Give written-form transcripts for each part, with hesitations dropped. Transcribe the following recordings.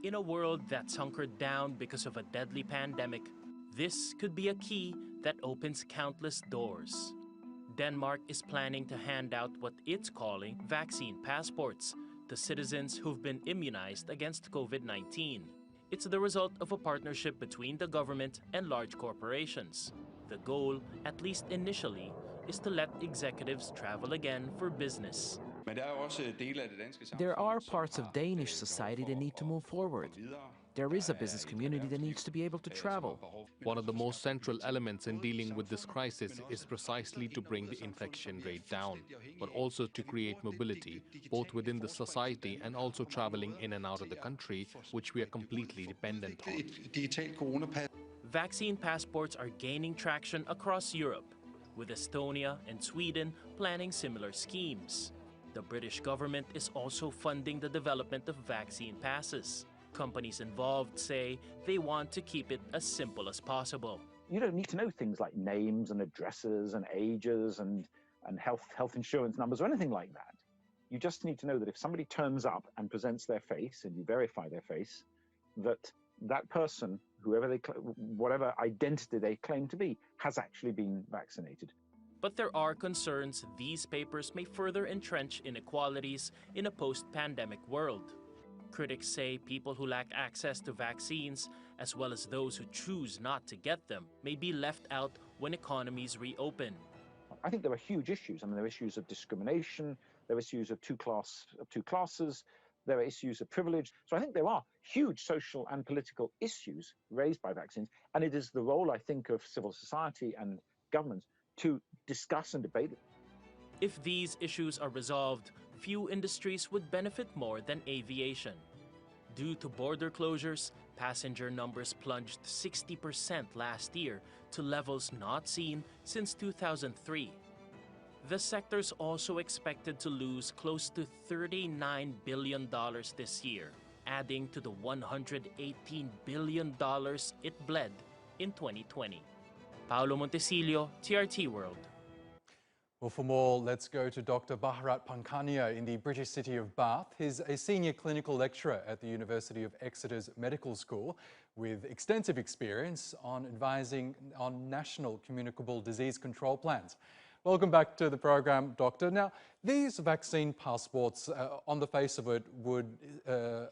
In a world that's hunkered down because of a deadly pandemic, this could be a key that opens countless doors. Denmark is planning to hand out what it's calling vaccine passports to citizens who've been immunized against COVID-19. It's the result of a partnership between the government and large corporations. The goal, at least initially, is to let executives travel again for business. There are parts of Danish society that need to move forward. There is a business community that needs to be able to travel. One of the most central elements in dealing with this crisis is precisely to bring the infection rate down, but also to create mobility, both within the society and also traveling in and out of the country, which we are completely dependent on. Vaccine passports are gaining traction across Europe, with Estonia and Sweden planning similar schemes. The British government is also funding the development of vaccine passes. Companies involved say they want to keep it as simple as possible. You don't need to know things like names and addresses and ages and health insurance numbers or anything like that. You just need to know that if somebody turns up and presents their face and you verify their face, that person, whatever identity they claim to be, has actually been vaccinated. But there are concerns these papers may further entrench inequalities in a post-pandemic world. Critics say people who lack access to vaccines, as well as those who choose not to get them, may be left out when economies reopen. I think there are huge issues. I mean, there are issues of discrimination, there are issues of two classes, there are issues of privilege. So I think there are huge social and political issues raised by vaccines, and it is the role, I think, of civil society and governments to discuss and debate it. If these issues are resolved, few industries would benefit more than aviation. Due to border closures, passenger numbers plunged 60% last year to levels not seen since 2003. The sector's also expected to lose close to $39 billion this year, adding to the $118 billion it bled in 2020. Paolo Montecillo, TRT World. Well, for more, let's go to Dr. Bharat Pankhania in the British city of Bath. He's a senior clinical lecturer at the University of Exeter's Medical School with extensive experience on advising on national communicable disease control plans. Welcome back to the program, Doctor. Now, these vaccine passports, on the face of it, would,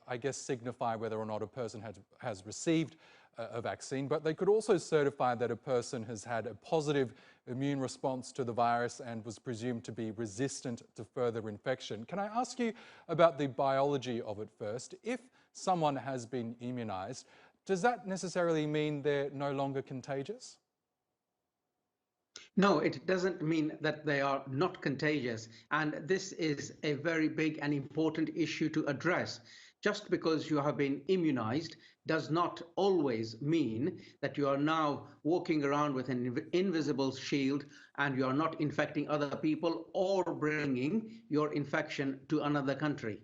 I guess, signify whether or not a person has received a vaccine, but they could also certify that a person has had a positive immune response to the virus and was presumed to be resistant to further infection. Can I ask you about the biology of it first? If someone has been immunized, does that necessarily mean they're no longer contagious? No, it doesn't mean that they are not contagious. And this is a very big and important issue to address. Just because you have been immunized does not always mean that you are now walking around with an invisible shield and you are not infecting other people or bringing your infection to another country.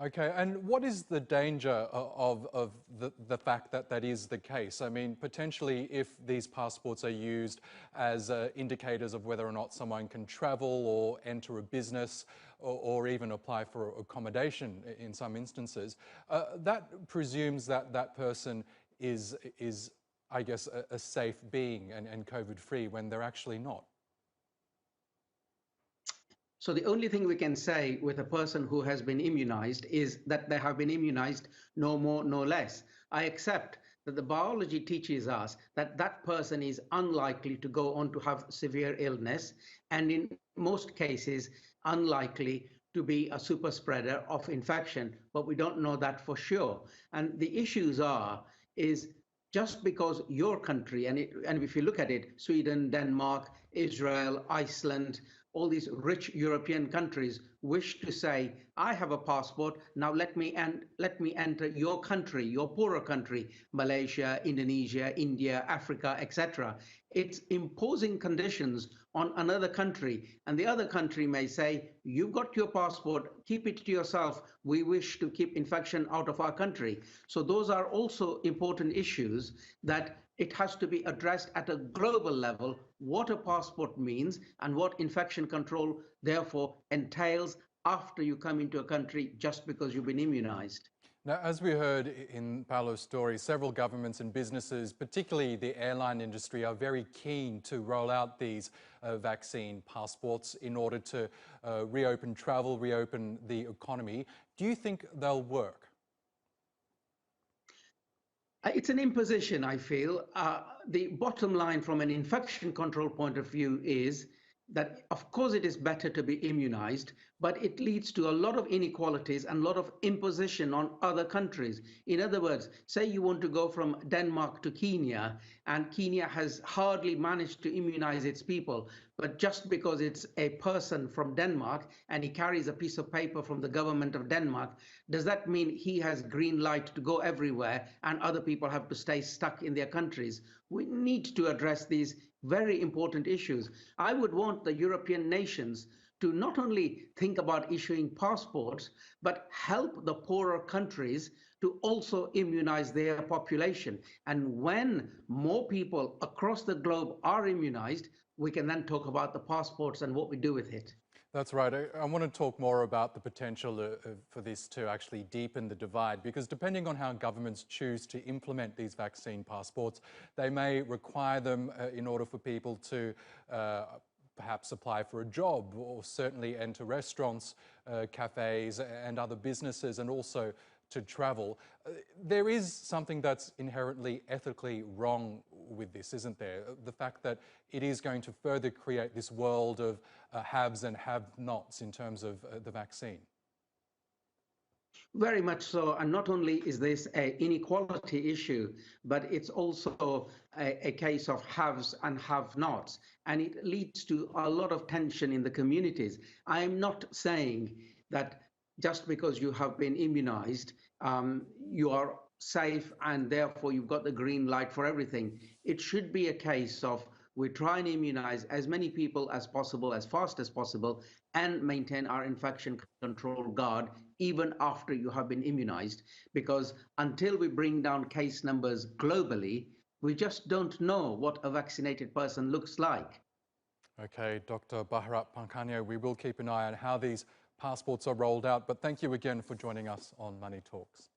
Okay, and what is the danger of the fact that that is the case? I mean, potentially if these passports are used as indicators of whether or not someone can travel or enter a business or even apply for accommodation in some instances, that presumes that that person is I guess, a safe being and COVID-free when they're actually not. So the only thing we can say with a person who has been immunized is that they have been immunized, no more, no less. I accept that the biology teaches us that that person is unlikely to go on to have severe illness, and in most cases, unlikely to be a super spreader of infection, but we don't know that for sure. And the issues is just because your country, and if you look at it, Sweden, Denmark, Israel, Iceland, all these rich European countries wish to say, I have a passport, now let me enter your country, your poorer country, Malaysia, Indonesia, India, Africa, etc. It's imposing conditions on another country, and the other country may say, you've got your passport, keep it to yourself, we wish to keep infection out of our country. So those are also important issues that it has to be addressed at a global level, what a passport means and what infection control therefore entails after you come into a country just because you've been immunized. Now, as we heard in Paolo's story, several governments and businesses, particularly the airline industry, are very keen to roll out these vaccine passports in order to reopen travel, reopen the economy. Do you think they'll work? It's an imposition, I feel. The bottom line from an infection control point of view is that, of course, it is better to be immunized, but it leads to a lot of inequalities and a lot of imposition on other countries. In other words, say you want to go from Denmark to Kenya, and Kenya has hardly managed to immunize its people, but just because it's a person from Denmark and he carries a piece of paper from the government of Denmark, does that mean he has green light to go everywhere and other people have to stay stuck in their countries? We need to address these very important issues. I would want the European nations to not only think about issuing passports, but help the poorer countries to also immunize their population. And when more people across the globe are immunized, we can then talk about the passports and what we do with it. That's right. I want to talk more about the potential for this to actually deepen the divide, because depending on how governments choose to implement these vaccine passports, they may require them in order for people to perhaps apply for a job, or certainly enter restaurants, cafes and other businesses, and also to travel. There is something that's inherently ethically wrong with this, isn't there? The fact that it is going to further create this world of haves and have-nots in terms of the vaccine. Very much so. And not only is this an inequality issue, but it's also a case of haves and have-nots. And it leads to a lot of tension in the communities. I'm not saying that just because you have been immunized, you are safe and therefore you've got the green light for everything. It should be a case of we try and immunize as many people as possible, as fast as possible, and maintain our infection control guard even after you have been immunized. Because until we bring down case numbers globally, we just don't know what a vaccinated person looks like. Okay, Dr. Bharat Pankhania, we will keep an eye on how these passports are rolled out, but thank you again for joining us on Money Talks.